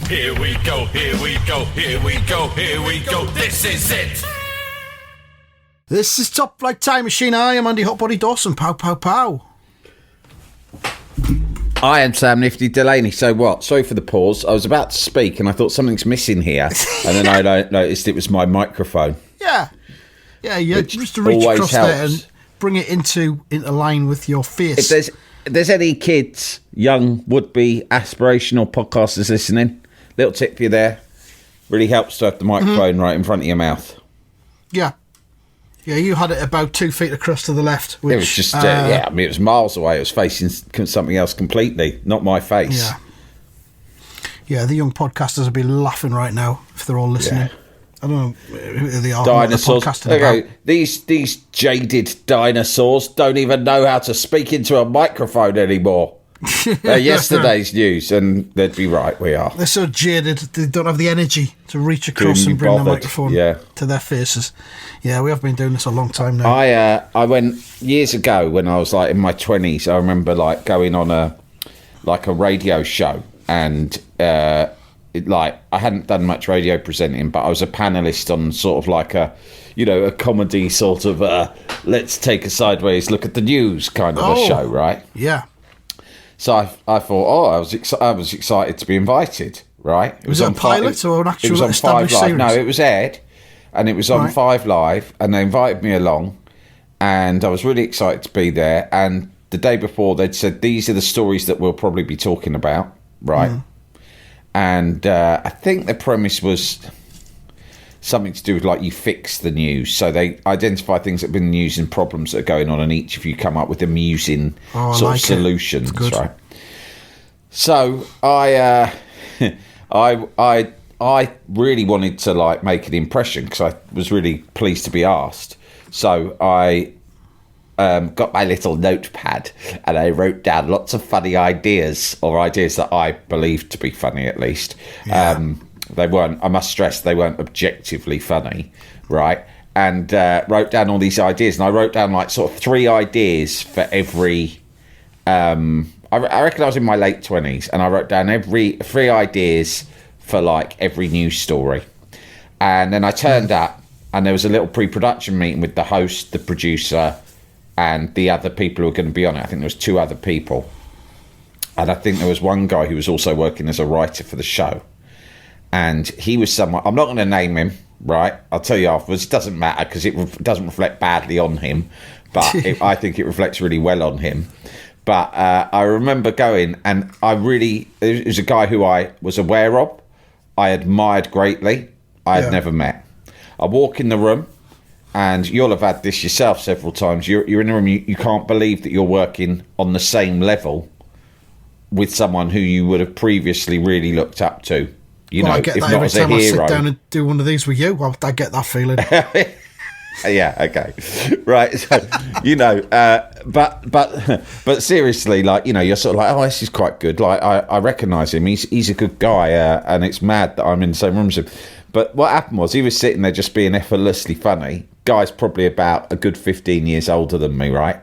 Here we go, here we go, here we go, here we go. This is it. This is Top Flight Time Machine. I am Andy Hotbody Dawson. Pow, pow, pow. I am Sam Nifty Delaney. So what? Sorry for the pause. I was about to speak and I thought something's missing here. And then I noticed it was my microphone. Yeah, just to reach across there and bring it into line with your face. If there's any kids, young, would-be, aspirational podcasters listening, little tip for you there. Really helps to have the microphone right in front of your mouth. Yeah, you had it about 2 feet across to the left. Which, it was just, it was miles away. It was facing something else completely, not my face. Yeah, the young podcasters will be laughing right now if they're all listening. Yeah. I don't know who they are. Dinosaurs. Okay, these jaded dinosaurs don't even know how to speak into a microphone anymore. They're yesterday's news, and they'd be right. We are. They're so jaded; they don't have the energy to reach across and bring the microphone to their faces. Yeah, we have been doing this a long time now. I went years ago when I was like in my 20s. I remember like going on a radio show, and I hadn't done much radio presenting, but I was a panelist on sort of like a comedy sort of let's take a sideways look at the news kind of a show, right? Yeah. So I thought, I was excited to be invited, right? Was it a pilot or an actual established series? No, it was aired, and it was on 5 Live, and they invited me along, and I was really excited to be there. And the day before, they'd said, these are the stories that we'll probably be talking about, right? And I think the premise was something to do with like you fix the news. So they identify things that have been in the news and problems that are going on, and each of you come up with amusing solutions, right? So I really wanted to like make an impression because I was really pleased to be asked. So I got my little notepad and I wrote down lots of funny ideas, or ideas that I believed to be funny at least. Yeah. They weren't, I must stress, they weren't objectively funny, right? And wrote down all these ideas. And I wrote down like sort of 3 ideas for every... I reckon I was in my late 20s, and I wrote down 3 ideas for like every news story. And then I turned up, and there was a little pre-production meeting with the host, the producer, and the other people who were going to be on it. I think there was 2 other people. And I think there was one guy who was also working as a writer for the show. And he was someone, I'm not going to name him, right? I'll tell you afterwards. It doesn't matter because it doesn't reflect badly on him, but I think it reflects really well on him. But I remember going, and it was a guy who I was aware of, I admired greatly, I had never met. I walk in the room, and you'll have had this yourself several times. You're in a room, you can't believe that you're working on the same level with someone who you would have previously really looked up to. I get that every time I sit down and do one of these with you. I get that feeling. Yeah, okay, right. So, but seriously, like, you're sort of like, oh, this is quite good. Like, I recognise him. He's a good guy, and it's mad that I'm in the same room as him. But what happened was he was sitting there just being effortlessly funny. Guy's probably about a good 15 years older than me, right?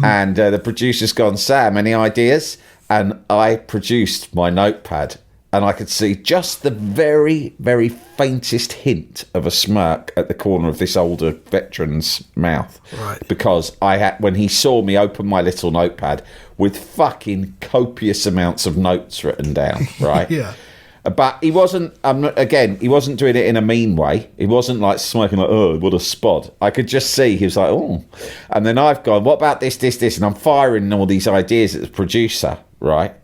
And the producer's gone, Sam, any ideas? And I produced my notepad. And I could see just the very, very faintest hint of a smirk at the corner of this older veteran's mouth. Right. Because when he saw me open my little notepad with fucking copious amounts of notes written down, right? Yeah. But he wasn't, he wasn't doing it in a mean way. He wasn't like smirking like, oh, what a spod. I could just see he was like, oh. And then I've gone, what about this? And I'm firing all these ideas at the producer, right?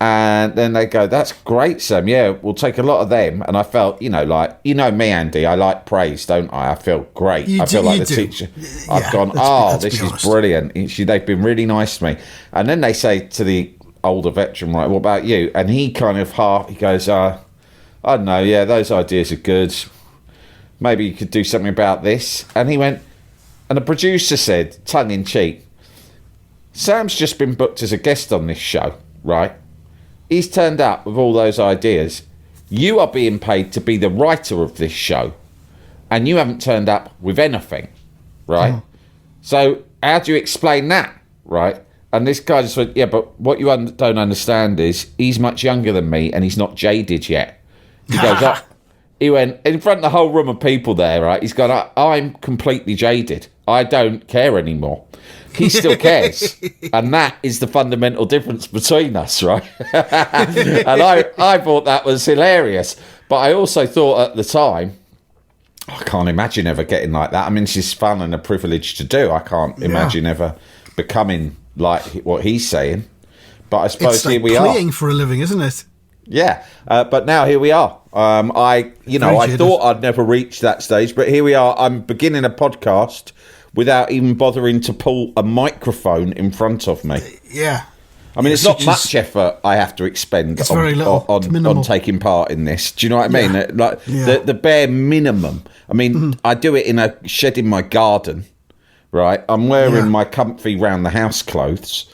And then they go, that's great, Sam. Yeah, we'll take a lot of them. And I felt, me, Andy, I like praise, don't I? I feel great. I feel like the teacher. I've gone, this is brilliant. They've been really nice to me. And then they say to the older veteran, right, what about you? And he kind of he goes, I don't know, yeah, those ideas are good. Maybe you could do something about this. And he went, and the producer said, tongue in cheek, Sam's just been booked as a guest on this show, right? He's turned up with all those ideas. You are being paid to be the writer of this show, and you haven't turned up with anything, right? So how do you explain that, right? And this guy just went, yeah, but what you don't understand is he's much younger than me, and he's not jaded yet. He goes, he went in front of the whole room of people there, right? He's gone, I'm completely jaded. I don't care anymore. He still cares. And that is the fundamental difference between us, right? And I thought that was hilarious. But I also thought at the time, I can't imagine ever getting like that. I mean, it's fun and a privilege to do. I can't imagine ever becoming like what he's saying. But I suppose it's like here we are. playing for a living, isn't it? Yeah, but now here we are. I thought I'd never reach that stage, but here we are. I'm beginning a podcast without even bothering to pull a microphone in front of me. Yeah. I mean, it's not much effort I have to expend on taking part in this. Do you know what I mean? The bare minimum. I mean, I do it in a shed in my garden, right? I'm wearing my comfy round the house clothes.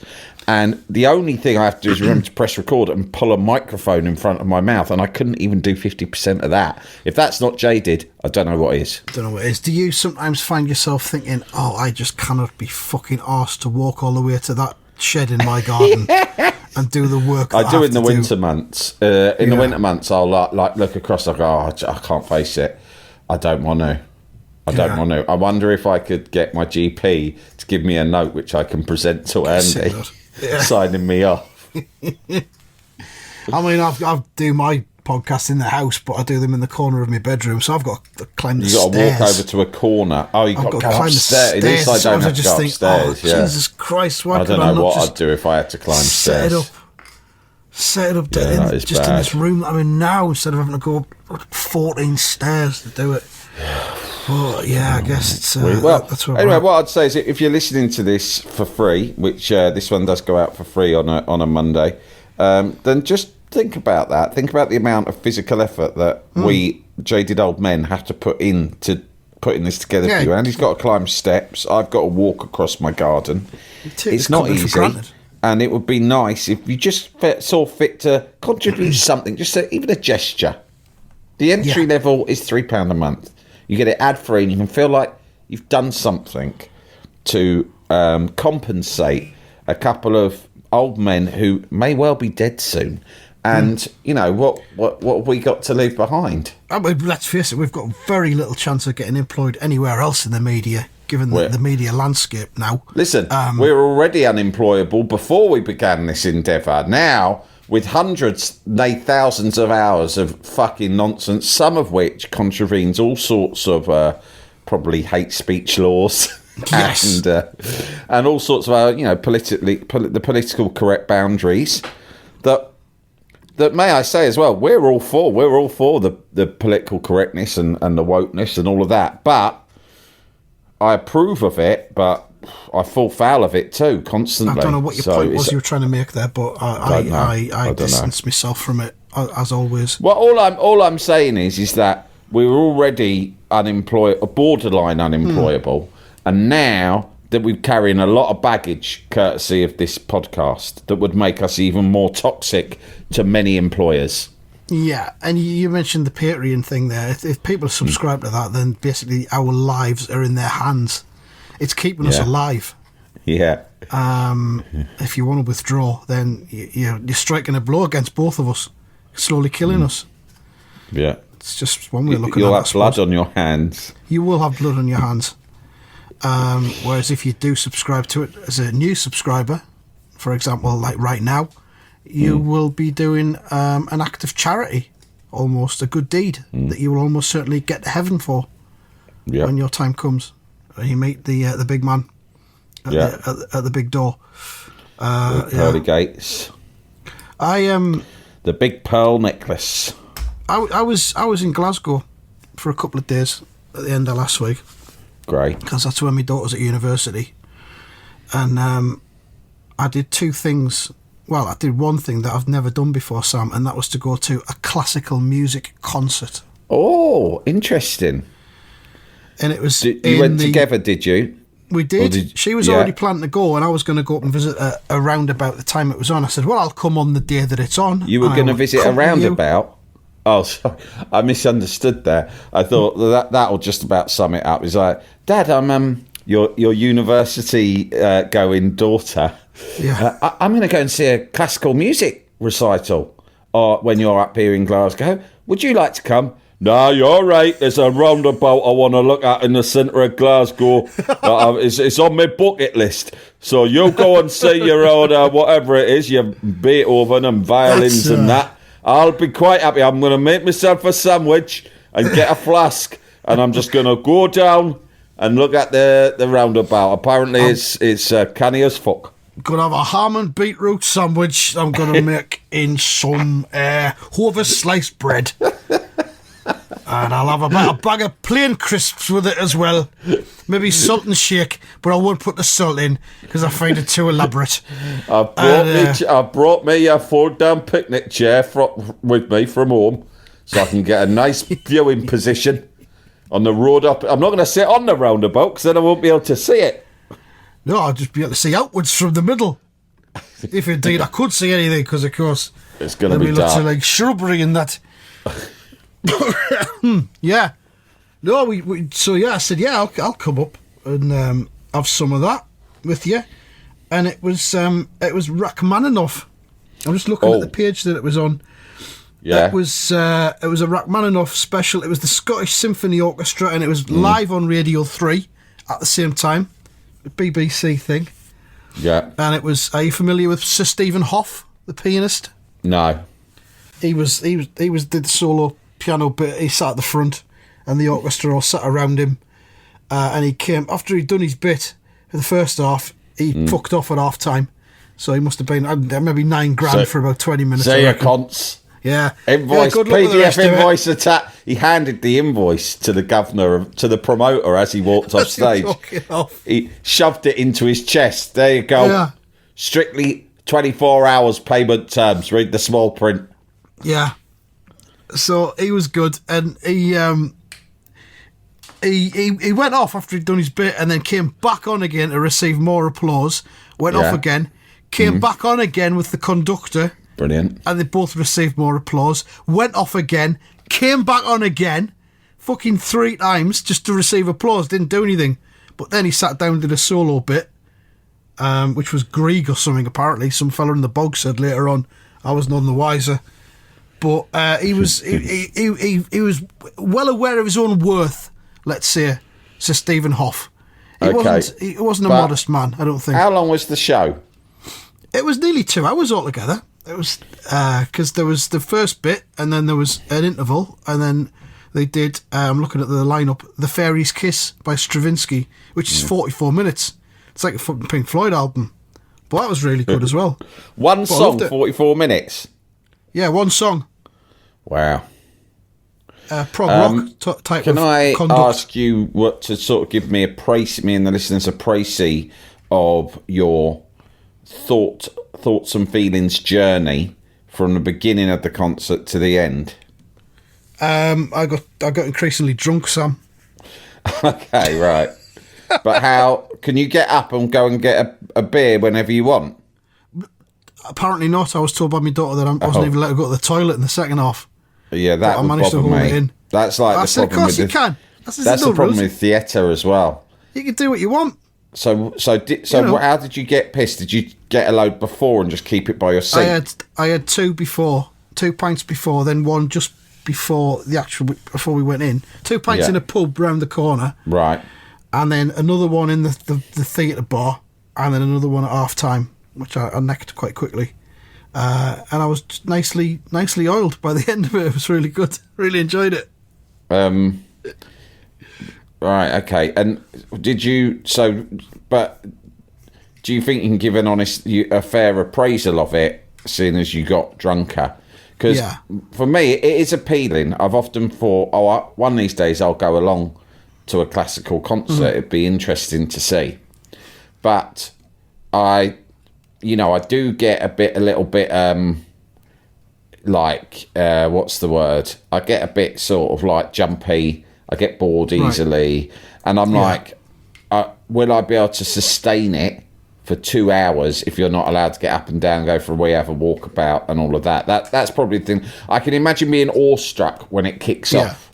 And the only thing I have to do is remember to press record and pull a microphone in front of my mouth. And I couldn't even do 50% of that. If that's not jaded, I don't know what is. Do you sometimes find yourself thinking, I just cannot be fucking arsed to walk all the way to that shed in my garden and do the work I do in the winter months. In the winter months, I'll like look across and go, I can't face it. I don't want to. I wonder if I could get my GP to give me a note which I can present to Andy. Signing me off. I mean, I do my podcast in the house, but I do them in the corner of my bedroom, so I've got to climb the stairs. You've got to walk over to a corner. Oh, you've got to climb upstairs. At least I don't have to go upstairs. Jesus Christ, why I don't know what I'd do if I had to climb stairs. Set it up just in this room I'm in now, instead of having to go up 14 stairs to do it. But I guess it's that's what anyway. What I'd say is, if you're listening to this for free, which this one does go out for free on a Monday, then just think about that. Think about the amount of physical effort that we jaded old men have to put into putting this together for you. And he's got to climb steps. I've got to walk across my garden. It's not easy. And it would be nice if you just saw fit to contribute something, just even a gesture. The entry level is £3 a month. You get it ad-free and you can feel like you've done something to compensate a couple of old men who may well be dead soon. And, what have we got to leave behind? I mean, let's face it, we've got very little chance of getting employed anywhere else in the media, given the media landscape now. Listen, we're already unemployable before we began this endeavour. Now, with hundreds, nay thousands of hours of fucking nonsense, some of which contravenes all sorts of probably hate speech laws. Yes. And all sorts of, the political correct boundaries that may I say as well, we're all for the political correctness and the wokeness and all of that. But I approve of it, but I fall foul of it too, constantly. I don't know what your point was you were trying to make there, but I distance myself from it, as always. Well, all I'm saying is that we were already borderline unemployable, and now that we're carrying a lot of baggage, courtesy of this podcast, that would make us even more toxic to many employers. Yeah, and you mentioned the Patreon thing there. If people subscribe to that, then basically our lives are in their hands. It's keeping us alive. Yeah. If you want to withdraw, then you're striking a blow against both of us, slowly killing us. Yeah. It's just one way of looking at it. You'll have blood on your hands. You will have blood on your hands. Whereas if you do subscribe to it as a new subscriber, for example, like right now, you will be doing an act of charity, almost a good deed that you will almost certainly get to heaven for when your time comes. And you meet the big man at the big door. Pearly gates. The big pearl necklace. I was in Glasgow for a couple of days at the end of last week. Great. Because that's when my daughter's at university. And I did two things. Well, I did one thing that I've never done before, Sam, and that was to go to a classical music concert. Oh, interesting. And it was... You went together, did you? We did. She was already planning to go, and I was going to go up and visit around about the time it was on. I said, well, I'll come on the day that it's on. You were going to visit a roundabout? Oh, sorry. I misunderstood there. I thought that'll just about sum it up. It's like, Dad, I'm your university going daughter. Yeah. I'm going to go and see a classical music recital when you're up here in Glasgow. Would you like to come? No, you're right. There's a roundabout I want to look at in the centre of Glasgow. It's on my bucket list. So you go and see your own, whatever it is, your Beethoven and violins and that. I'll be quite happy. I'm going to make myself a sandwich and get a flask, and I'm just going to go down and look at the roundabout. Apparently, it's canny as fuck. Gonna have a ham and beetroot sandwich I'm gonna make in some Hover sliced bread. And I'll have a bag of plain crisps with it as well. Maybe salt and shake, but I won't put the salt in because I find it too elaborate. I brought me a fold-down picnic chair with me from home so I can get a nice viewing position on the road up. I'm not going to sit on the roundabout because then I won't be able to see it. No, I'll just be able to see outwards from the middle. If indeed I could see anything, because of course it's going to be lots dark. of like shrubbery and that. Yeah. No, I said, yeah, I'll come up and have some of that with you. And it was Rachmaninoff. I'm just looking at the page that it was on. Yeah. It was a Rachmaninoff special. It was the Scottish Symphony Orchestra, and it was live on Radio 3 at the same time. A BBC thing. Yeah. And it was. Are you familiar with Sir Stephen Hoff, the pianist? No. He did the solo piano bit. He sat at the front, and the orchestra all sat around him. And he came after he'd done his bit for the first half. He fucked off at half time, so he must have been maybe $9,000 for about 20 minutes. Say your cons. Yeah. Invoice, good luck with the rest PDF of it. invoice attack. He handed the invoice to the governor, to the promoter as he walked off stage. He shoved it into his chest. There you go. Yeah. Strictly 24 hours payment terms. Read the small print. Yeah. So he was good, and he went off after he'd done his bit, and then came back on again to receive more applause. Went off again, came back on again with the conductor. Brilliant. And they both received more applause. Went off again, came back on again, fucking 3 times just to receive applause. Didn't do anything. But then he sat down and did a solo bit, which was Grieg or something, apparently. Some fella in the bog said later on. I was none the wiser. But he was he was well aware of his own worth, let's say, Sir Stephen Hoff. He wasn't a modest man, I don't think. How long was the show? It was nearly 2 hours altogether. It was because there was the first bit, and then there was an interval, and then they did. I'm looking at the lineup: "The Fairy's Kiss" by Stravinsky, which is 44 minutes. It's like a fucking Pink Floyd album, but that was really good as well. One song, 44 minutes. Yeah, one song. Wow. Prog rock type. Can of I conduct. ask you what to sort of give me me and the listeners a précis of your thoughts and feelings journey from the beginning of the concert to the end? I got increasingly drunk, Sam. Okay, right. But how can you get up and go and get a beer whenever you want? Apparently not. I was told by my daughter that I wasn't even allowed to go to the toilet in the second half. Yeah, that would bother me. That's like the problem. Of course you can. That's the problem with theatre as well. You can do what you want. So how did you get pissed? Did you get a load before and just keep it by your seat? I had 2 pints before, then one just before before we went in. 2 pints in a pub round the corner. Right. And then another one in the theatre bar, and then another one at half time, which I necked quite quickly. And I was just nicely oiled by the end of it. It was really good. Really enjoyed it. Right, okay. And but do you think you can give a fair appraisal of it, seeing as you got drunker? Because for me, it is appealing. I've often thought, one of these days I'll go along to a classical concert. It'd be interesting to see. But I do get a little bit, what's the word? I get a bit sort of like jumpy. I get bored easily. And I'm like, will I be able to sustain it for 2 hours if you're not allowed to get up and down, go for a wee, have a walkabout and all of that? That's probably the thing. I can imagine being awestruck when it kicks off.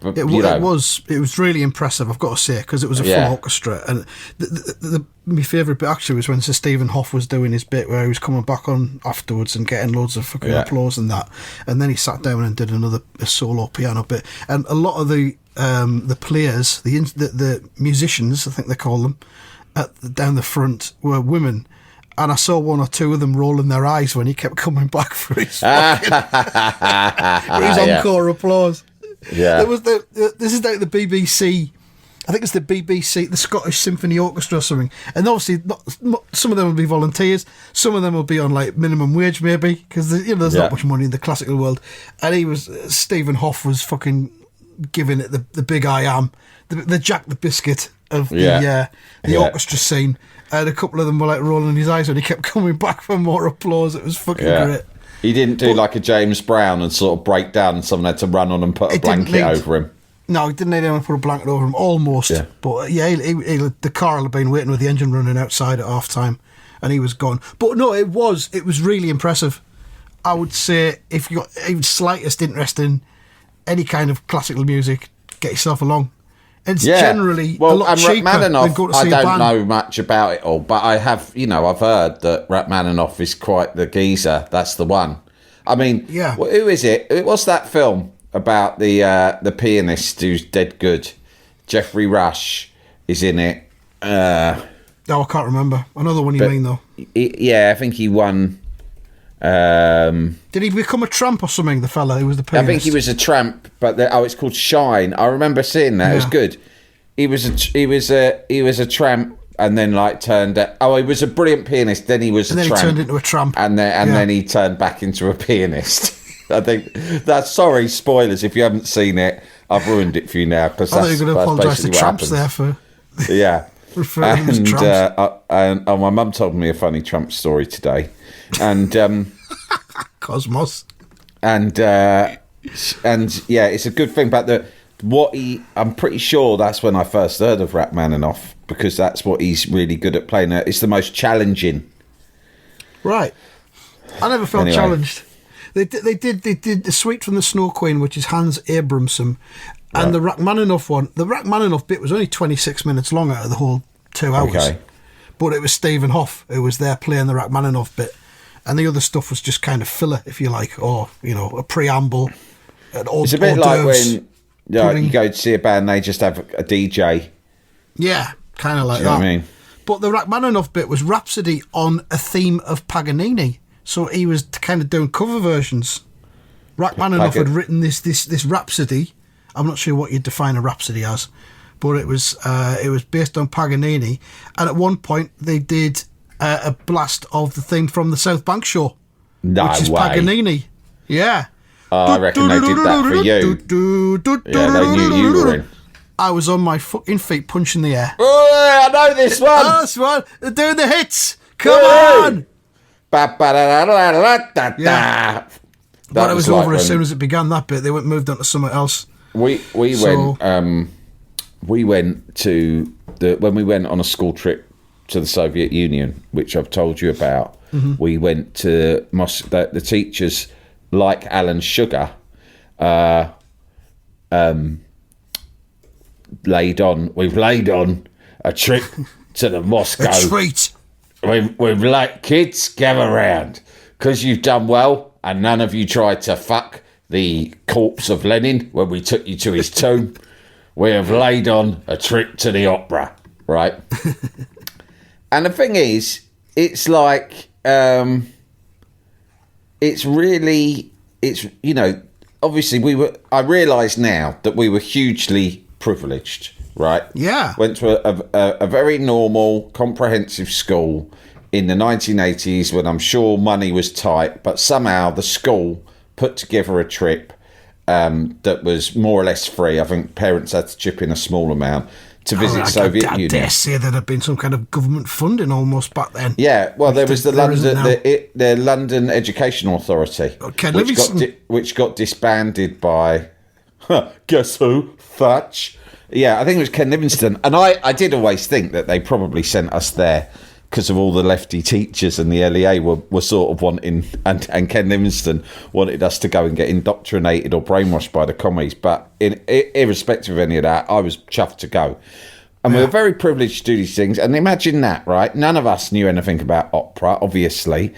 But, It was really impressive, I've got to say, because it was a full orchestra. And my favourite bit actually was when Sir Stephen Hoff was doing his bit where he was coming back on afterwards and getting loads of fucking applause and that. And then he sat down and did a solo piano bit. And a lot of the players, the musicians, I think they call them, down the front were women. And I saw one or two of them rolling their eyes when he kept coming back for his fucking, for his encore applause. Yeah. This is like the BBC. I think it's the BBC, the Scottish Symphony Orchestra or something. And obviously, some of them will be volunteers. Some of them will be on like minimum wage, maybe, because there's not much money in the classical world. And Stephen Hoff was fucking giving it the big I am, the Jack the Biscuit of the orchestra scene. And a couple of them were like rolling his eyes when he kept coming back for more applause. It was fucking great. He didn't do like a James Brown and sort of break down and someone had to run on and put a blanket over him. No, he didn't need anyone to put a blanket over him, almost. Yeah. But the car had been waiting with the engine running outside at half time and he was gone. But no, it was really impressive. I would say if you got even slightest interest in any kind of classical music, get yourself along. It's generally a lot cheaper than go to see a band. I don't know much about it all, but I have, I've heard that Rachmaninoff is quite the geezer. That's the one. I mean, who is it? What's that film about the pianist who's dead good? Jeffrey Rush is in it. I can't remember. I know the one you mean, though. I think he won. Did he become a tramp or something, the fella who was the pianist? I think he was a tramp, but it's called Shine. I remember seeing that. It was good. He was a tramp and then turned he was a brilliant pianist, then he was he turned into a tramp. And then he turned back into a pianist. I think that's, sorry, spoilers if you haven't seen it. I've ruined it for you now because that's going to apologise to tramps there for referring to tramps. And my mum told me a funny tramp story today. And Cosmos, and it's a good thing. But I'm pretty sure that's when I first heard of Rachmaninoff, because that's what he's really good at playing. It's the most challenging. Right, I never felt challenged. They did the Suite from the Snow Queen, which is Hans Abramson, and the Rachmaninoff one. The Rachmaninoff bit was only 26 minutes long out of the whole 2 hours. Okay. But it was Stephen Hoff who was there playing the Rachmaninoff bit. And the other stuff was just kind of filler, if you like, or, a preamble. It's a bit like when you go to see a band, they just have a DJ. Yeah, kind of like that. What I mean? But the Rachmaninoff bit was Rhapsody on a theme of Paganini. So he was kind of doing cover versions. Rachmaninoff had written this Rhapsody. I'm not sure what you'd define a Rhapsody as, but it was based on Paganini. And at one point they did a blast of the theme from the South Bank Show, which is Paganini. Yeah. I reckon they did that for you. Yeah, they knew you were in. I was on my fucking feet punching the air. Oh, I know this one. Oh, this one. They're doing the hits. Come on. Yeah. But it was over as soon as it began, that bit. They moved on to something else. We went to when we went on a school trip to the Soviet Union, which I've told you about. Mm-hmm. We went to the teachers, like Alan Sugar, laid on a trip to the Moscow. A treat. We've like, kids, gather round, because you've done well and none of you tried to fuck the corpse of Lenin when we took you to his tomb. We have laid on a trip to the opera, right? And the thing is, it's like, obviously I realise now that we were hugely privileged, right? Yeah. Went to a very normal, comprehensive school in the 1980s when I'm sure money was tight, but somehow the school put together a trip that was more or less free. I think parents had to chip in a small amount to visit Soviet Union. I dare say there had been some kind of government funding almost back then. Yeah, well, there was the London Education Authority, which got disbanded by, guess who? Thatch. Yeah, I think it was Ken Livingstone. And I did always think that they probably sent us there because of all the lefty teachers and the LEA were sort of wanting, and Ken Livingstone wanted us to go and get indoctrinated or brainwashed by the commies. But irrespective of any of that, I was chuffed to go. And we were very privileged to do these things. And imagine that, right? None of us knew anything about opera, obviously.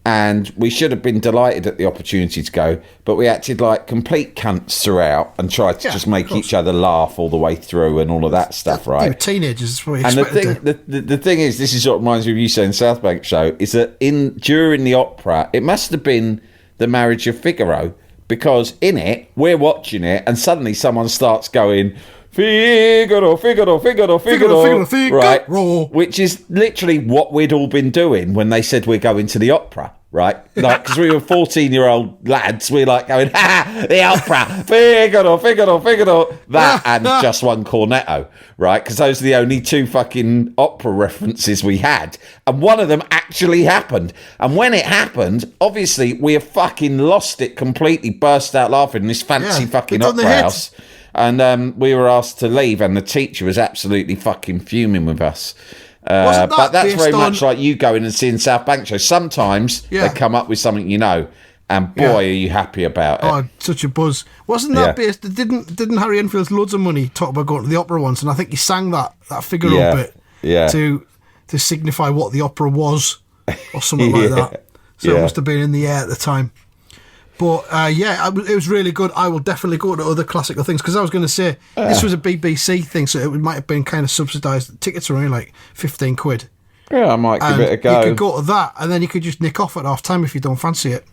And we should have been delighted at the opportunity to go, but we acted like complete cunts throughout and tried to just make each other laugh all the way through and all of that stuff, right? They were teenagers, that's what you And expected. the thing is, this is what reminds me of you saying South Bank show, is that during the opera, it must have been The Marriage of Figaro, because in it, we're watching it, and suddenly someone starts going, Figaro, Figaro, Figaro, Figaro, right? Which is literally what we'd all been doing when they said we're going to the opera, right? Like, because we were 14-year-old lads, we're like going, the opera, Figaro, Figaro, Figaro, that and Just One Cornetto, right? Because those are the only two fucking opera references we had. And one of them actually happened. And when it happened, obviously, we have fucking lost it completely, burst out laughing in this fancy fucking opera house. And we were asked to leave, and the teacher was absolutely fucking fuming with us. But that's very much like you going and seeing South Bank show. Sometimes they come up with something and boy, are you happy about it. Oh, such a buzz. Wasn't that based... Didn't Harry Enfield loads of money talk about going to the opera once, and I think he sang that Figaro bit to signify what the opera was, or something like that. So it must have been in the air at the time. But it was really good. I will definitely go to other classical things, because I was going to say this was a BBC thing, so it might have been kind of subsidised. Tickets are only like 15 quid. Yeah, I might give it a go. You could go to that, and then you could just nick off at half time if you don't fancy it.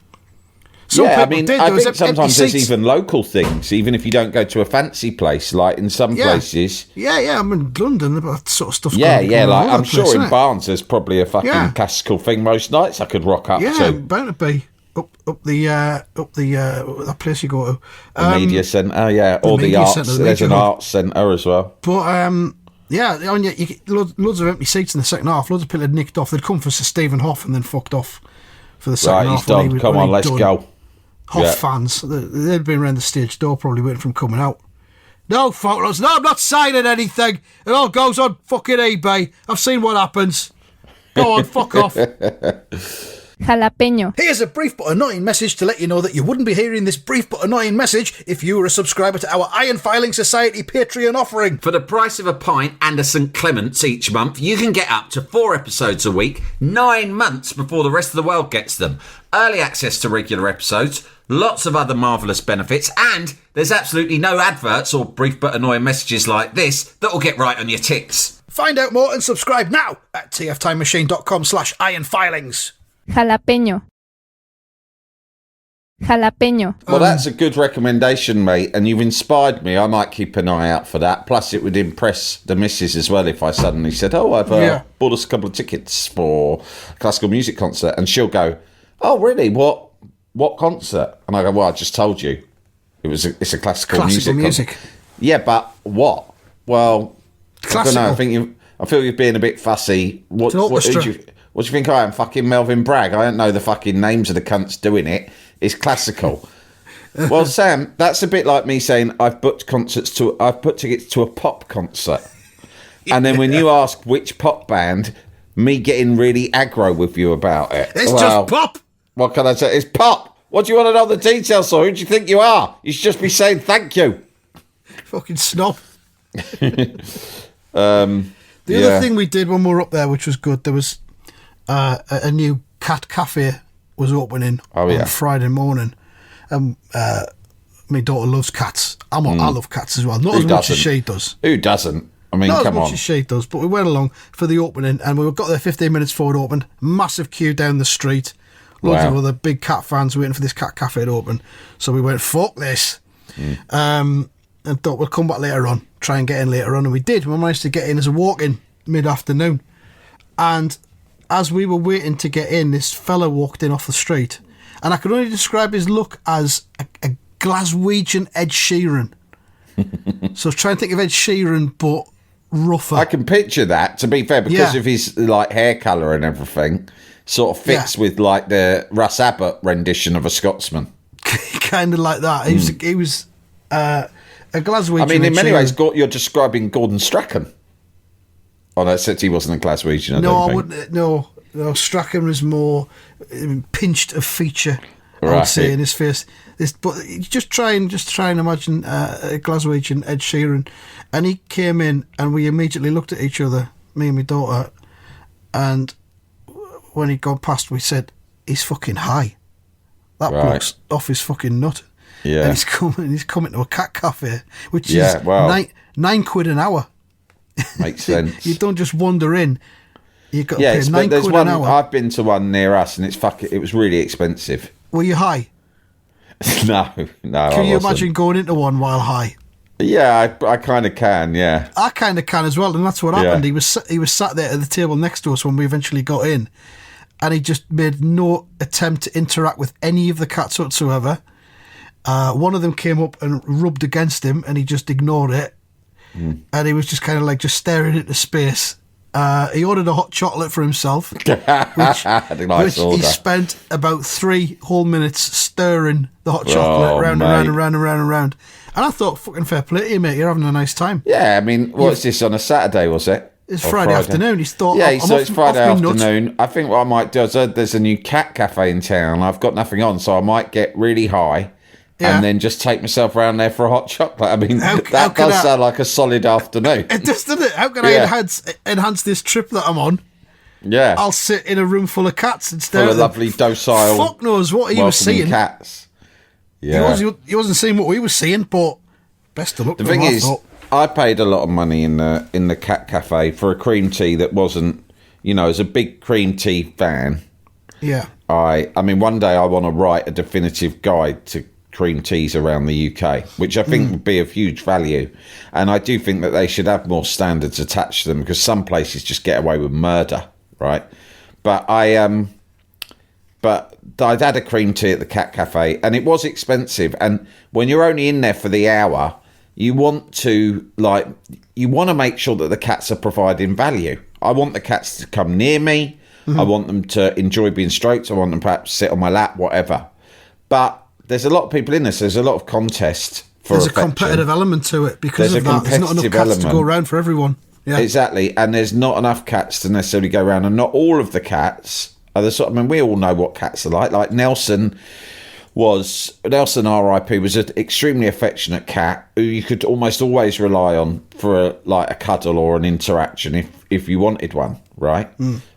I think sometimes there's even local things, even if you don't go to a fancy place, like in some places. Yeah, I'm in London, that sort of stuff. Like I'm sure in Barnes there's probably a fucking classical thing most nights I could rock up to. Yeah, bound to be. Up the that place you go to, the media centre, or the arts. There's an arts centre as well. But you get loads of empty seats in the second half. Loads of people had nicked off. They'd come for Sir Stephen Hoff and then fucked off for the second half. He's done. Come on, let's go. Hoff fans, they'd been around the stage door probably waiting for him coming out. No photos. No, I'm not signing anything. It all goes on fucking eBay. I've seen what happens. Go on, fuck off. Jalapeño. Here's a brief but annoying message to let you know that you wouldn't be hearing this brief but annoying message if you were a subscriber to our Iron Filing Society Patreon offering. For the price of a pint and a St Clement's each month, you can get up to 4 episodes a week, 9 months before the rest of the world gets them. Early access to regular episodes, lots of other marvellous benefits, and there's absolutely no adverts or brief but annoying messages like this that will get right on your tits. Find out more and subscribe now at tftimemachine.com/ironfilings. Jalapeño. Jalapeño. Well, that's a good recommendation, mate, and you've inspired me. I might keep an eye out for that. Plus, it would impress the missus as well if I suddenly said, I've bought us a couple of tickets for a classical music concert, and she'll go, oh, really? What concert? And I go, well, I just told you. It's a classical music. Yeah, but what? Well, classical. I don't know. I feel you're being a bit fussy. What do you think I am? Fucking Melvin Bragg? I don't know the fucking names of the cunts doing it. It's classical. Well, Sam, that's a bit like me saying I've booked tickets to a pop concert. And then when you ask which pop band, me getting really aggro with you about it. It's just pop. What can I say? It's pop. What do you want to know the details for? Who do you think you are? You should just be saying thank you. Fucking snob. The other thing we did when we were up there, which was good, there was a new cat cafe was opening on Friday morning. My daughter loves cats. I love cats as well. Not as much as she does. Who doesn't? I mean, not come as much on. as she does, but we went along for the opening and we got there 15 minutes before it opened. Massive queue down the street. Loads of other big cat fans waiting for this cat cafe to open. So we went, fuck this. And thought we'll come back later on, try and get in later on. And we did. We managed to get in as a walk-in mid-afternoon. And as we were waiting to get in, this fella walked in off the street. And I could only describe his look as a Glaswegian Ed Sheeran. So I was trying to think of Ed Sheeran, but rougher. I can picture that, to be fair, because of his hair colour and everything. Sort of fits with the Russ Abbott rendition of a Scotsman. Kind of like that. He was a Glaswegian. I mean, in many ways, you're describing Gordon Strachan. Oh, no, except he wasn't a Glaswegian. No, I don't think. wouldn't. No, Strachan was more pinched of feature. I would Right. say in his face. But just try and imagine a Glaswegian Ed Sheeran, and he came in, and we immediately looked at each other, me and my daughter, and when he'd gone past, we said, "He's fucking high. That Right. bloke's off his fucking nut." Yeah. And he's coming to a cat cafe, which Yeah, is well. £9 an hour. Makes sense. You don't just wander in. You got to Yeah, pay but there's £9 one. an hour. I've been to one near us, and it was really expensive. Were you high? no. Can I you wasn't. imagine going into one while high? Yeah, I kind of can. Yeah. I kind of can as well, and that's what Yeah. happened. He was sat there at the table next to us when we eventually got in, and he just made no attempt to interact with any of the cats whatsoever. One of them came up and rubbed against him, and he just ignored it, and he was just kind of like just staring into space. He ordered a hot chocolate for himself, which Nice he order. spent about 3 whole minutes stirring the hot chocolate round and round mate. and round and round and round. And I thought, fucking fair play to you, mate. You're having a nice time. Yeah, I mean, what's this on a Saturday? Was it? It's Or Friday afternoon. He's thought, Yeah, I'm so off- it's Friday off me nuts. afternoon. I think what I might do is there's a new cat cafe in town. I've got nothing on, so I might get really high. Yeah. And then just take myself around there for a hot chocolate. I mean, How that can does I- sound like a solid afternoon. It does, doesn't it? How can Yeah. I enhance this trip that I'm on? Yeah. I'll sit in a room full of cats and stare Full at of them. lovely, docile, Fuck knows what he was welcoming seeing. cats. Yeah. He wasn't seeing what we were seeing, but best of luck. The to thing him, I is, thought. I paid a lot of money in the cat cafe for a cream tea that wasn't, as a big cream tea fan, Yeah. I mean, one day I want to write a definitive guide to cream teas around the UK, which I think would be of huge value. And I do think that they should have more standards attached to them, because some places just get away with murder, right? But I'd had a cream tea at the cat cafe, and it was expensive. And when you're only in there for the hour, you want to make sure that the cats are providing value. I want the cats to come near me. I want them to enjoy being stroked. I want them perhaps sit on my lap, whatever. But there's a lot of people in this. There's a lot of contest for There's a affection. competitive element to it because There's of a that. There's not enough competitive cats to go element. around for everyone. Yeah. Exactly, and there's not enough cats to necessarily go around, and not all of the cats are the sort. I mean, we all know what cats are like. Like Nelson, R.I.P., was an extremely affectionate cat who you could almost always rely on for a cuddle or an interaction if you wanted one, right?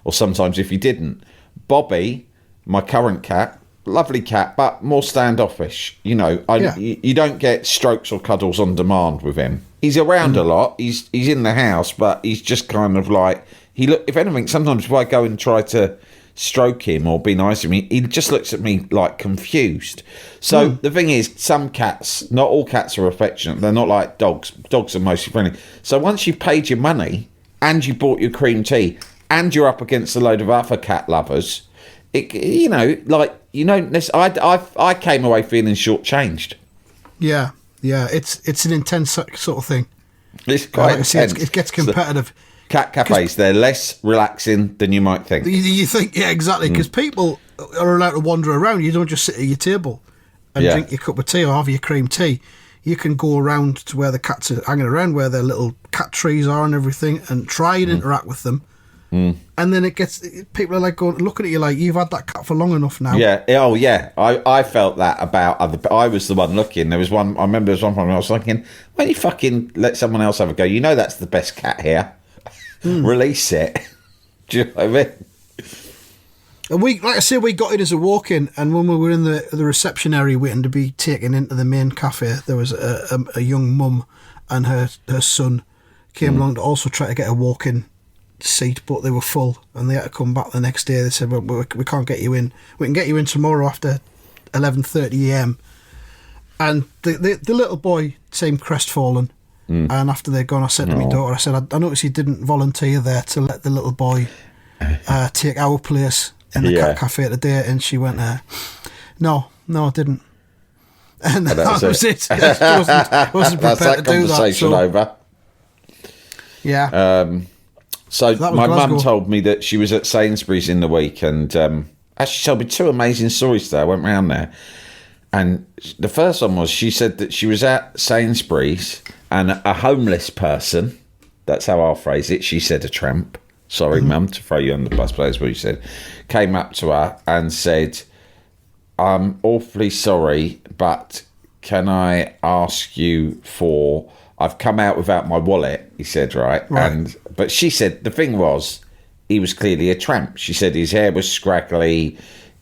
Or sometimes if you didn't. Bobby, my current cat, lovely cat, but more standoffish. You don't get strokes or cuddles on demand with him. He's around a lot. He's in the house, but he's just kind of like if anything, sometimes if I go and try to stroke him or be nice to him, he just looks at me like confused. So the thing is, some cats, not all cats are affectionate. They're not like dogs. Dogs are mostly friendly. So once you've paid your money and you bought your cream tea and you're up against a load of other cat lovers, I came away feeling shortchanged. Yeah. It's an intense sort of thing. It's quite Like I say, intense. it gets competitive. Cat cafes, they're less relaxing than you might think. You think, yeah, exactly, because people are allowed to wander around. You don't just sit at your table and drink your cup of tea or have your cream tea. You can go around to where the cats are hanging around, where their little cat trees are and everything, and try and interact with them. And then people are like going, looking at you like, you've had that cat for long enough now. Yeah. Oh, yeah. I felt that about I was the one looking. I remember there was one point I was thinking, when you fucking let someone else have a go, that's the best cat here. Release it. Do you know what I mean? And we got it as a walk-in, and when we were in the reception area waiting to be taken into the main cafe, there was a young mum and her son came along to also try to get a walk-in seat, but they were full, and they had to come back the next day. They said, well, we can't get you in. We can get you in tomorrow after 11:30 a.m. And the little boy seemed crestfallen. And after they'd gone, I said to my daughter, I said, I noticed you didn't volunteer there to let the little boy take our place in the cat cafe today. And she went, no, I didn't. And that was it. She wasn't That's prepared that to do that. conversation So, over. yeah. So that was my mum Glasgow. told me that she was at Sainsbury's in the week, and actually told me two amazing stories today. I went round there, and the first one was she said that she was at Sainsbury's and a homeless person That's how I'll phrase it. She said a tramp. Sorry, Mum, to throw you on the bus, but that's what you said. Came up to her and said, I'm awfully sorry, but can I ask you for... I've come out without my wallet, he said, right? But she said, the thing was, he was clearly a tramp. She said his hair was scraggly,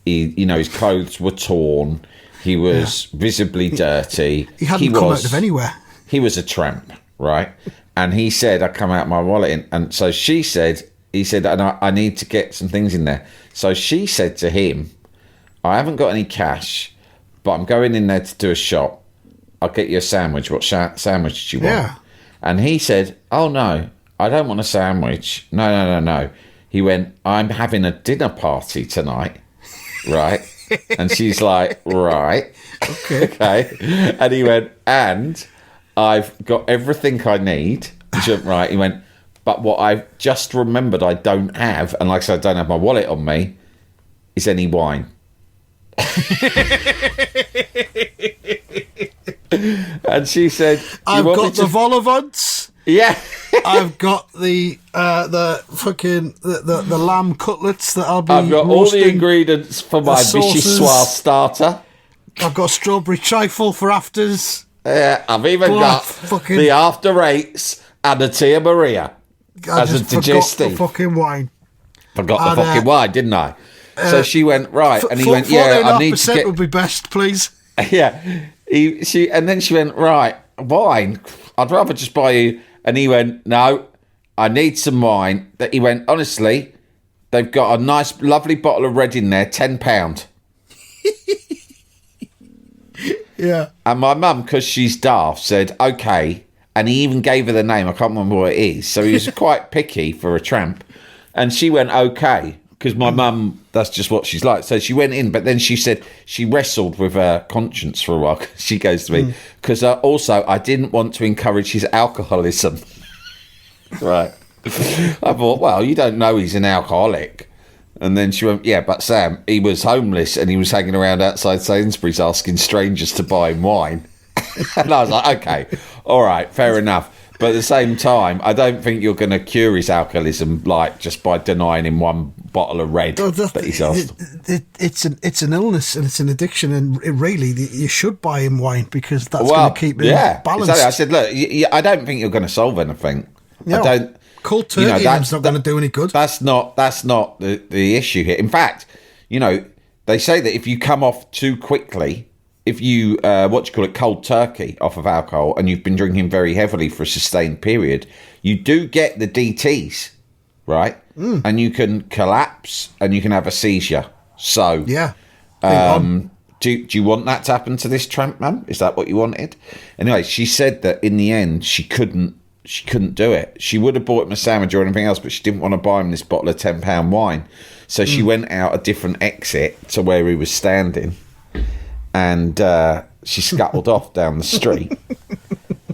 his clothes were torn, he was visibly dirty. He hadn't come out of anywhere. He was a tramp, right? And he said, I come out my wallet. And so he said, and I need to get some things in there. So she said to him, I haven't got any cash, but I'm going in there to do a shop. I'll get you a sandwich. What sandwich do you want? Yeah. And he said, oh, no, I don't want a sandwich. No. He went, I'm having a dinner party tonight, right? And she's like, right. Okay. And he went, and I've got everything I need. She went, right. He went, but what I've just remembered I don't have, and like I said, I don't have my wallet on me, is any wine. And she said, I've got the vol-au-vents. Yeah. I've got the fucking the lamb cutlets that I'll be I've got all the roasting, ingredients for my sauces. vichyssoise starter. I've got strawberry trifle for afters. Yeah, I've even got fucking- the after eights and the Tia Maria I as a just forgot digestive. the fucking wine. Forgot the fucking wine, didn't I? So she went, right, and he went, yeah, I need to get... would be best, please. Yeah. And then she went, right, wine? I'd rather just buy you... And he went, no, I need some wine. That he went, honestly, they've got a nice, lovely bottle of red in there, £10. Yeah. And my mum, because she's daft, said, okay. And he even gave her the name. I can't remember what it is. So he was quite picky for a tramp. And she went, okay. Because my mum, that's just what she's like. So she went in, but then she said she wrestled with her conscience for a while. She goes to me, because also I didn't want to encourage his alcoholism. Right. I thought, well, you don't know he's an alcoholic. And then she went, yeah, but Sam, he was homeless and he was hanging around outside Sainsbury's asking strangers to buy him wine. And I was like, okay, all right, fair enough. But at the same time, I don't think you're going to cure his alcoholism like just by denying him one bottle of red that he's asked. It's an illness and it's an addiction, and really you should buy him wine because that's going to keep him balanced. Exactly. I said, look, I don't think you're going to solve anything. No. I don't. Cold turkey that's not going to do any good. That's not the issue here. In fact, they say that if you come off too quickly, if you cold turkey off of alcohol, and you've been drinking very heavily for a sustained period, you do get the DTs, right? And you can collapse and you can have a seizure. So yeah. Do you want that to happen to this tramp, Mum? Is that what you wanted? Anyway, she said that in the end she couldn't do it. She would have bought him a sandwich or anything else, but she didn't want to buy him this bottle of £10 wine. So she went out a different exit to where he was standing, and she scuttled off down the street,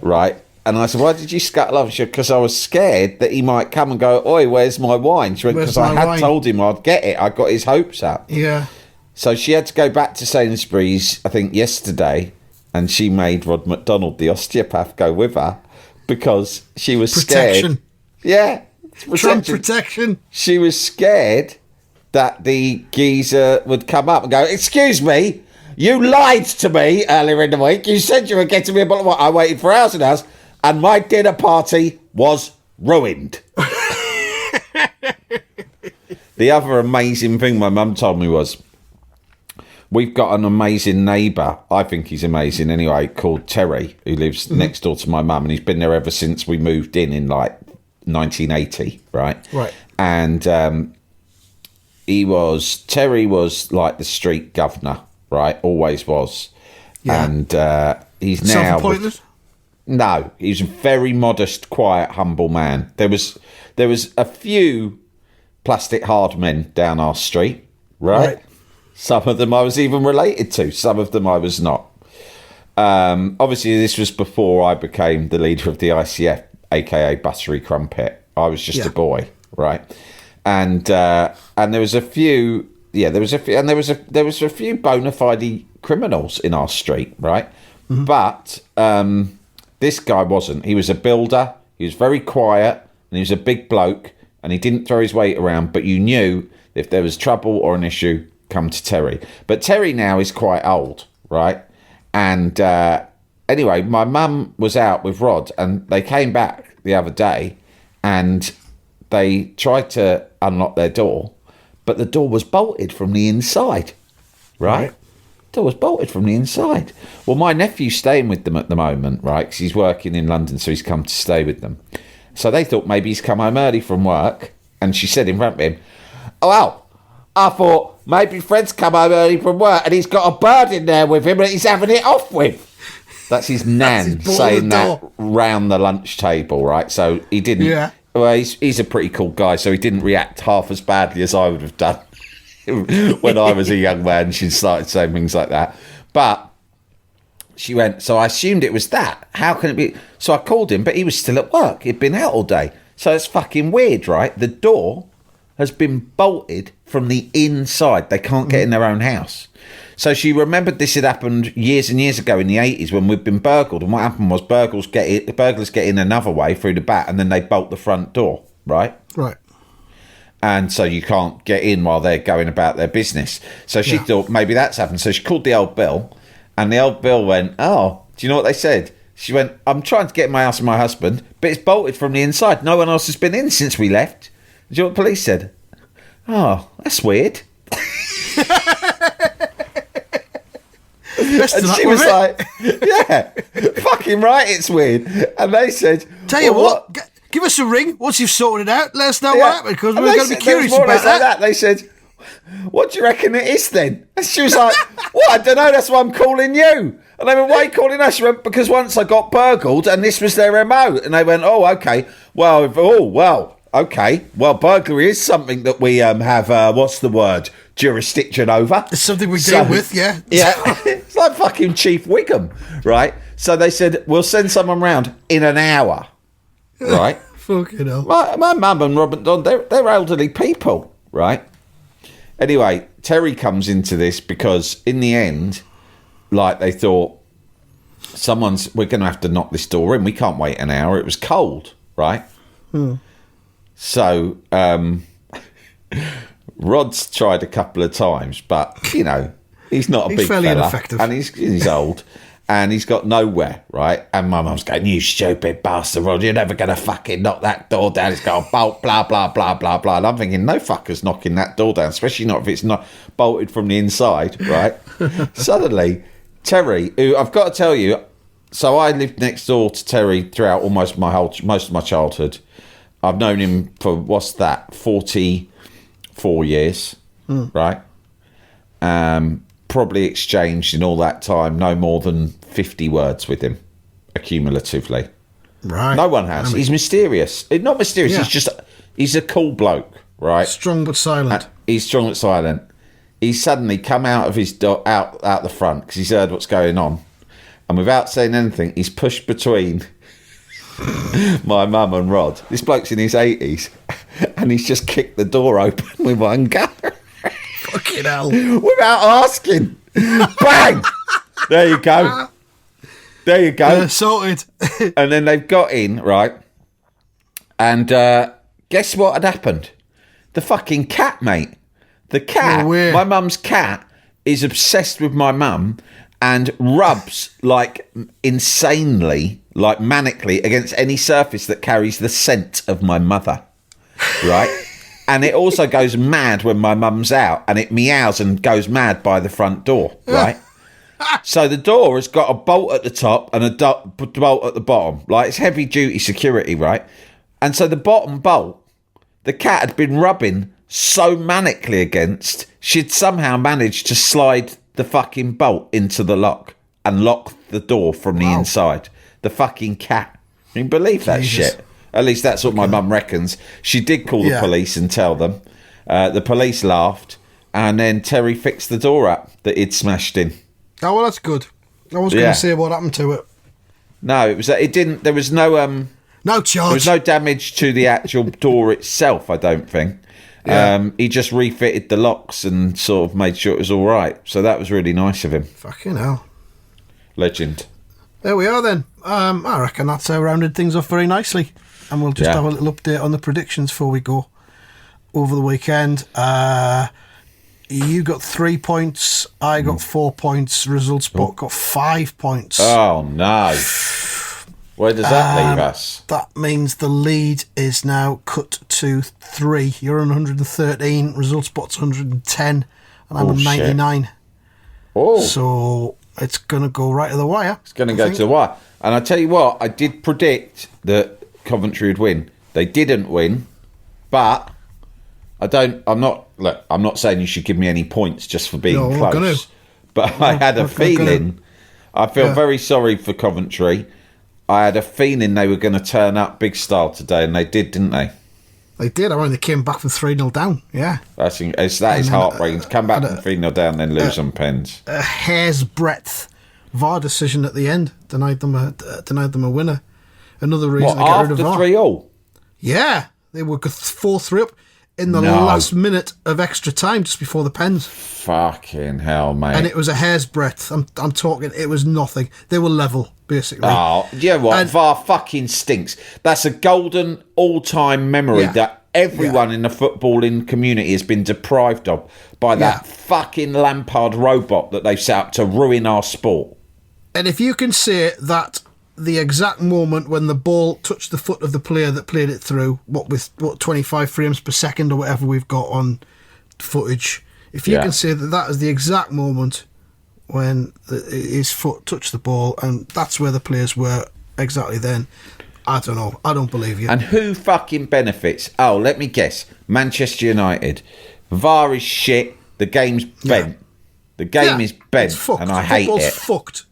right? And I said, why did you scuttle off? She said, because I was scared that he might come and go, oi, where's my wine? She went, because I had told him I'd get it. I got his hopes up. Yeah. So she had to go back to Sainsbury's, I think, yesterday, and she made Rod McDonald, the osteopath, go with her because she was scared. Yeah. Trump protection. She was scared that the geezer would come up and go, excuse me, you lied to me earlier in the week. You said you were getting me a bottle of wine. I waited for hours and hours, and my dinner party was ruined. The other amazing thing my mum told me was, we've got an amazing neighbour, I think he's amazing anyway, called Terry, who lives next door to my mum, and he's been there ever since we moved in like 1980, right? Right. And Terry was like the street governor, right? Always was. Yeah. And he's now... Self-appointed? No, he's a very modest, quiet, humble man. There was a few plastic hard men down our street, right? Some of them I was even related to. Some of them I was not. Obviously, this was before I became the leader of the ICF, aka Buttery Crumpet. I was just a boy, right? And there was a few, and there was a few bona fide criminals in our street, right? Mm-hmm. But this guy wasn't. He was a builder. He was very quiet, and he was a big bloke, and he didn't throw his weight around, but you knew if there was trouble or an issue, come to Terry. But Terry now is quite old, right? And anyway, my mum was out with Rod, and they came back the other day, and they tried to unlock their door, but the door was bolted from the inside, right? Door was bolted from the inside. Well, my nephew's staying with them at the moment, right? Because he's working in London, so he's come to stay with them. So they thought maybe he's come home early from work, and she said in front of him, "Oh, well, I thought maybe Fred's come home early from work and he's got a bird in there with him that he's having it off with." That's his nan saying that round the lunch table, right? So he didn't. Yeah. Well, he's a pretty cool guy, so he didn't react half as badly as I would have done when I was a young man. She started saying things like that. But she went, so I assumed it was that. How can it be? So I called him, but he was still at work. He'd been out all day. So it's fucking weird, right? The door has been bolted from the inside. They can't get in their own house. So she remembered this had happened years and years ago in the 80s when we'd been burgled. And what happened was burglars get in another way through the back, and then they bolt the front door, right? Right. And so you can't get in while they're going about their business. So she thought maybe that's happened. So she called the old Bill, and the old Bill went, "Oh, do you know what they said?" She went, "I'm trying to get in my house with my husband, but it's bolted from the inside. No one else has been in since we left." Do you know what the police said? "Oh, that's weird." And she was like, "Yeah, fucking right, it's weird." And they said, "Tell you what, give us a ring once you've sorted it out. Let us know what happened, because And we're they going to said- be there was curious more or about less like that." They said, "What do you reckon it is then?" And she was like, "Well, I don't know, that's why I'm calling you." And they went, "Why are you calling us?" She went, "Because once I got burgled and this was their MO." And they went, "Oh, okay. Okay. Well, burglary is something that we have, what's the word? Jurisdiction over. It's something we deal with, yeah. Yeah. It's like fucking Chief Wiggum, right? So they said, "We'll send someone round in an hour." Right? Fucking hell. My mum and Robert Don, they're elderly people, right? Anyway, Terry comes into this because in the end, like they thought, we're going to have to knock this door in. We can't wait an hour. It was cold, right? So, Rod's tried a couple of times, but, you know, he's not a He's big fairly fella. ineffective. And he's old. And he's got nowhere, right? And my mum's going, "You stupid bastard, Rod, you're never going to fucking knock that door down. It's got a bolt, blah, blah, blah, blah, blah." And I'm thinking, no fucker's knocking that door down, especially not if it's not bolted from the inside, right? Suddenly, Terry, who I've got to tell you, so I lived next door to Terry throughout most of my childhood. I've known him for, 44 years, right? Probably exchanged in all that time no more than 50 words with him, accumulatively. Right. No one has. He's mysterious. Not mysterious. Yeah. He's a cool bloke, right? Strong but silent. He's strong but silent. He's suddenly come out of his out the front because he's heard what's going on, and without saying anything, he's pushed between my mum and Rod. This bloke's in his 80s, and he's just kicked the door open with one go. Fucking hell. Without asking. Bang! There you go. There you go. Sorted. And then they've got in, right? And guess what had happened? The fucking cat, mate. The cat, Oh, weird. my mum's cat, is obsessed with my mum and rubs like insanely, like manically, against any surface that carries the scent of my mother, right? And it also goes mad when my mum's out, and it meows and goes mad by the front door, right? So the door has got a bolt at the top and a bolt at the bottom. Like, it's heavy duty security, right? And so the bottom bolt, the cat had been rubbing so manically against, she'd somehow managed to slide the fucking bolt into the lock and lock the door from the inside. The fucking cat. Can you believe that shit? At least that's what my mum reckons. She did call the police and tell them. The police laughed, and then Terry fixed the door up that he'd smashed in. Oh, well, that's good. I was going to say what happened to it. No, it didn't. There was no No charge. there was no damage to the actual door itself, I don't think. He just refitted the locks and sort of made sure it was all right. So that was really nice of him. Fucking hell. Legend. There we are then. I reckon that's rounded things off very nicely. And we'll just Yeah. have a little update on the predictions before we go over the weekend. You got 3 points. I got 4 points. Results Spot got 5 points. Oh, no. Where does that leave us? That means the lead is now cut to 3. You're on 113. Results Spot's 110. And I'm Oh, on shit. 99. Oh, So it's going to go right to the wire. it's going to go to the wire. And I tell you what, I did predict that Coventry would win. They didn't win, but I'm not saying you should give me any points just for being No, we're not close. gonna. But I had a we're not feeling, I feel Yeah. very sorry for Coventry. I had a feeling they were going to turn up big style today, and they did, didn't they? They did. I mean, they came back from 3-0 down. Yeah. That is then, heartbreaking. To come back and, from 3-0 down, then lose on pens. A hair's breadth VAR decision at the end denied them a winner. Another reason to get rid After of VAR. 3-0? Yeah, they were 4-3 up in the No. last minute of extra time just before the pens, Fucking hell, mate. and it was a hair's breadth. I'm talking. It was nothing. They were level basically. Oh, you know what? And- VAR fucking stinks. That's a golden all-time memory Yeah. that everyone in the footballing community has been deprived of by that fucking Lampard robot that they've set up to ruin our sport. And if you can say that the exact moment when the ball touched the foot of the player that played it through, with 25 frames per second or whatever we've got on footage, if you Yeah. can say that is the exact moment when his foot touched the ball and that's where the players were exactly then, I don't know. I don't believe you. And who fucking benefits? Oh, let me guess. Manchester United. VAR is shit. The game's bent. The game is bent, It's fucked. and I hate Football's it. fucked.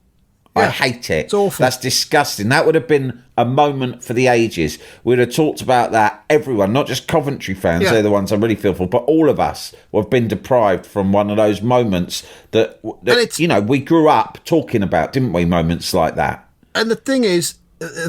I Yeah, hate it. It's awful. That's disgusting. That would have been a moment for the ages. We'd have talked about that. Everyone, not just Coventry fans, Yeah. they're the ones I really feel for, but all of us have been deprived from one of those moments that it's- we grew up talking about, didn't we? Moments like that. And the thing is,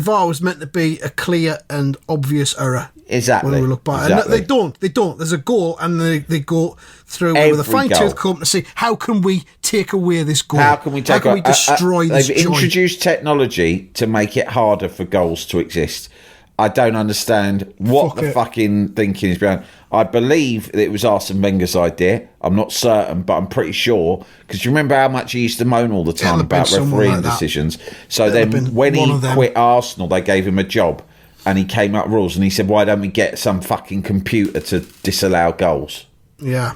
VAR was meant to be a clear and obvious error. Exactly. When we look back. Exactly. And they don't. There's a goal and they go through Every with a fine-tooth goal. comb to see how can we take away this goal? How can we destroy this They've joy? introduced technology to make it harder for goals to exist. I don't understand what Fuck the it. fucking thinking is behind. I believe that it was Arsene Wenger's idea. I'm not certain, but I'm pretty sure. Because you remember how much he used to moan all the time It'll have been about someone refereeing like that. decisions. So It'll have then been when one he of them. quit Arsenal, they gave him a job. And he came up with rules and he said, why don't we get some fucking computer to disallow goals? Yeah.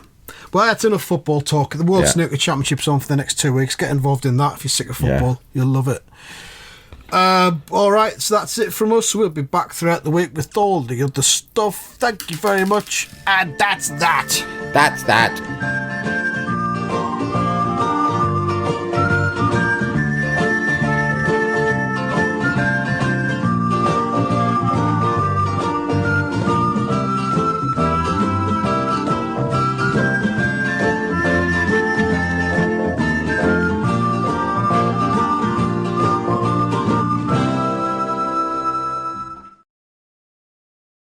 Well, that's enough football talk. The World Yeah. Snooker Championship's on for the next 2 weeks. Get involved in that if you're sick of football. You'll love it. All right, so that's it from us. We'll be back throughout the week with all the other stuff. Thank you very much. And that's that. That's that.